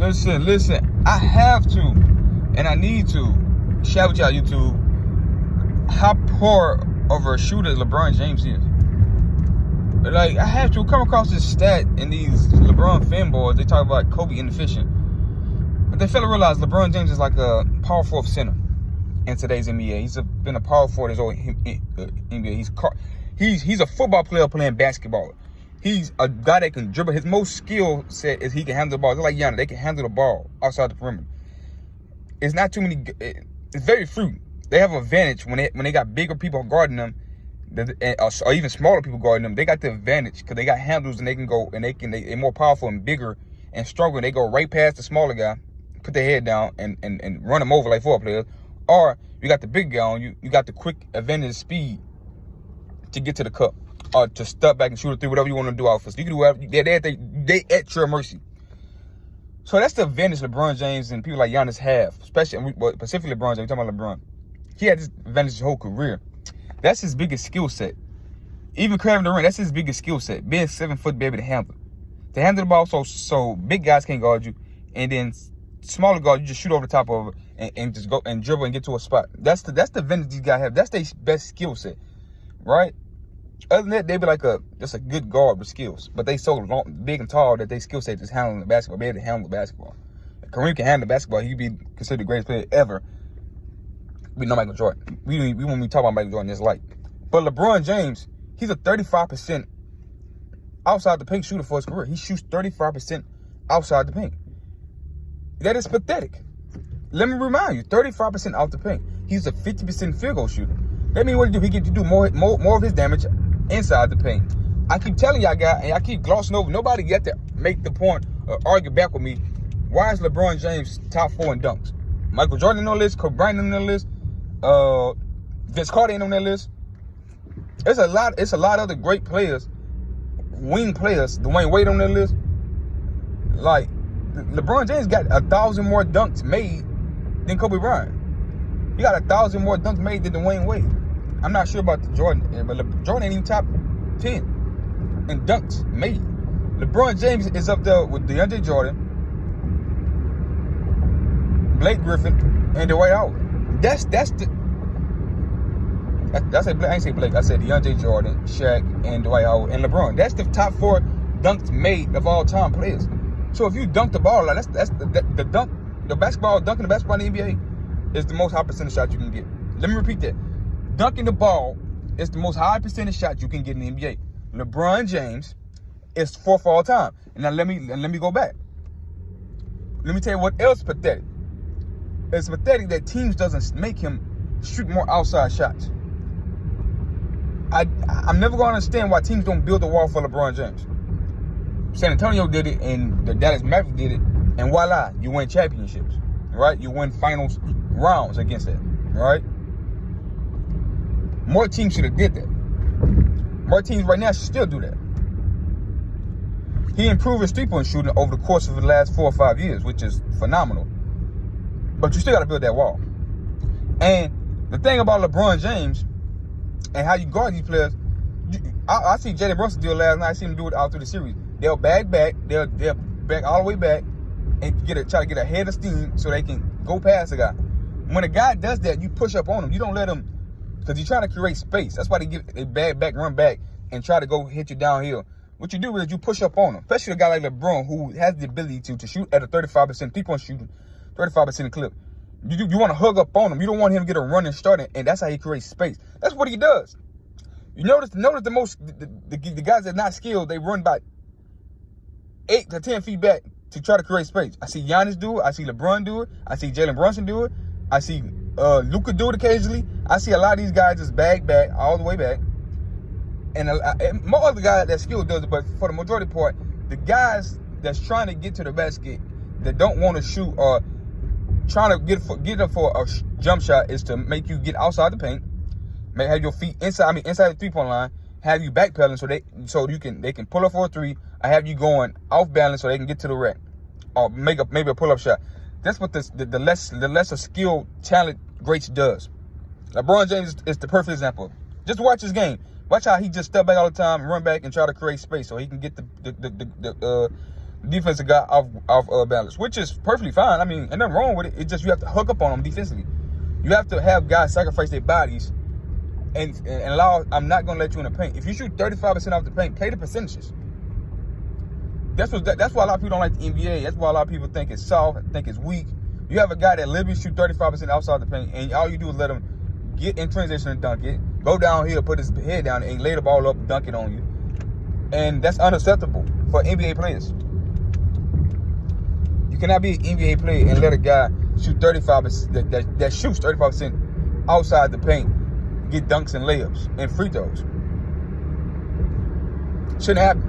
Listen. I have to, and I need to share with y'all YouTube how poor of a shooter LeBron James is. Like, I have to come across this stat in these LeBron fanboys. They talk about Kobe inefficient, but they fail to realize LeBron James is like a power forward center in today's NBA. He's been a power forward his whole NBA. He's a football player playing basketball. He's a guy that can dribble. His most skill set is he can handle the ball. They're like Giannis. They can handle the ball outside the perimeter. It's not too many. It's very few. They have an advantage when they got bigger people guarding them, or even smaller people guarding them. They got the advantage because they got handles and they can go and they're more powerful and bigger and stronger. They go right past the smaller guy, put their head down and run them over like football players. Or you got the big guy on you. You got the quick advantage speed to get to the cup or to step back and shoot a three, whatever you want to do out for. So you can do whatever. They at your mercy. So that's the advantage LeBron James and people like Giannis have, especially specifically LeBron James. We're talking about LeBron. He had this advantage his whole career. That's his biggest skill set. Even carrying the ring, that's his biggest skill set. Being 7 foot, be able to handle the ball, so big guys can't guard you, and then smaller guards you just shoot over the top of it and just go and dribble and get to a spot. That's the advantage these guys have. That's their best skill set, right? Other than that, they be like just a good guard with skills, but they so long, big and tall that they skill set is handling the basketball, be able to handle the basketball. If Kareem can handle the basketball, he'd be considered the greatest player ever. We know Michael Jordan. We won't be talking about Michael Jordan just like. But LeBron James, he's a 35% outside the paint shooter for his career. He shoots 35% outside the paint. That is pathetic. Let me remind you, 35% off the paint. He's a 50% field goal shooter. That means what he do? He get to do more of his damage inside the paint. I keep telling y'all guys, and I keep glossing over. Nobody get to make the point or argue back with me. Why is LeBron James top 4 in dunks? Michael Jordan ain't on the list. Kobe Bryant ain't on the list. Vince Carter ain't on that list. It's a lot of other great players, wing players. Dwayne Wade on that list. Like, LeBron James got 1,000 more dunks made than Kobe Bryant. He got 1,000 more dunks made than Dwayne Wade. I'm not sure about the Jordan, but Jordan ain't even top 10 in dunks made. LeBron James is up there with DeAndre Jordan, Blake Griffin, and Dwight Howard. I ain't say Blake. I said DeAndre Jordan, Shaq, and Dwight Howard, and LeBron. That's the top 4 dunks made of all time players. So if you dunk the ball, like that's the dunk, the basketball, dunking the basketball in the NBA is the most high percentage shot you can get. Let me repeat that. Dunking the ball is the most high percentage shot you can get in the NBA. LeBron James is 4th all time. And now let me go back. Let me tell you what else is pathetic. It's pathetic that teams doesn't make him shoot more outside shots. I'm never going to understand why teams don't build a wall for LeBron James. San Antonio did it, and the Dallas Mavericks did it, and voila, you win championships, right? You win finals rounds against that, right? More teams should have did that. More teams right now should still do that. He improved his three-point shooting over the course of the last 4 or 5 years, which is phenomenal. But you still got to build that wall. And the thing about LeBron James and how you guard these players, I see Jalen Brunson do it last night. I see him do it all through the series. They'll back. They'll back all the way back and try to get a head of steam so they can go past the guy. When a guy does that, you push up on him. You don't let him, because he's trying to create space. That's why they back, run back, and try to go hit you downhill. What you do is you push up on him, especially a guy like LeBron who has the ability to shoot at a 35% three-point shooting, 35% clip. You want to hug up on him. You don't want him to get a running start, and that's how he creates space. That's what he does. You notice the guys that are not skilled, they run about 8 to 10 feet back to try to create space. I see Giannis do it. I see LeBron do it. I see Jalen Brunson do it. I see Luka do it occasionally. I see a lot of these guys just back all the way back. And more other guys that skill does it, but for the majority part, the guys that's trying to get to the basket that don't want to shoot or trying to get up for a jump shot is to make you get outside the paint, have your feet inside the 3-point line, have you backpedaling so they can pull up for a three, or have you going off balance so they can get to the rack, or maybe a pull up shot. That's what the lesser skilled talent greats does. LeBron James is the perfect example. Just watch his game. Watch how he just step back all the time, run back, and try to create space so he can get the defensive guy off balance, which is perfectly fine. I mean, ain't nothing wrong with it. It's just you have to hook up on them defensively. You have to have guys sacrifice their bodies and allow. I'm not gonna let you in the paint. If you shoot 35% off the paint, play the percentages. That's why a lot of people don't like the NBA. That's why a lot of people think it's soft, think it's weak. You have a guy that literally shoot 35% outside the paint, and all you do is let him get in transition and dunk it, go downhill, put his head down, and lay the ball up, dunk it on you. And that's unacceptable for NBA players. You cannot be an NBA player and let a guy shoot 35% that shoots 35% outside the paint, get dunks and layups and free throws. Shouldn't happen.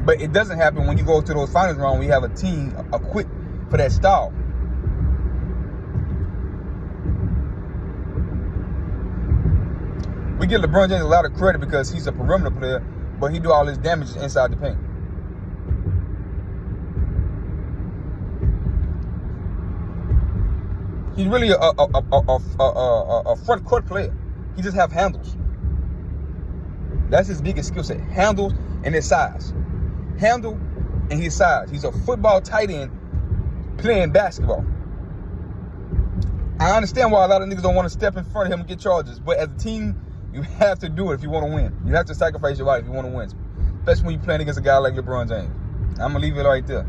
But it doesn't happen when you go to those finals round when you have a team equipped for that style. We give LeBron James a lot of credit because he's a perimeter player, but he do all his damage inside the paint. He's really a front court player. He just have handles. That's his biggest skill set. Handles and his size. Handle and his size. He's a football tight end playing basketball. I understand why a lot of niggas don't want to step in front of him and get charges, but as a team, you have to do it if you want to win. You have to sacrifice your life if you want to win, especially when you're playing against a guy like LeBron James. I'm going to leave it right there.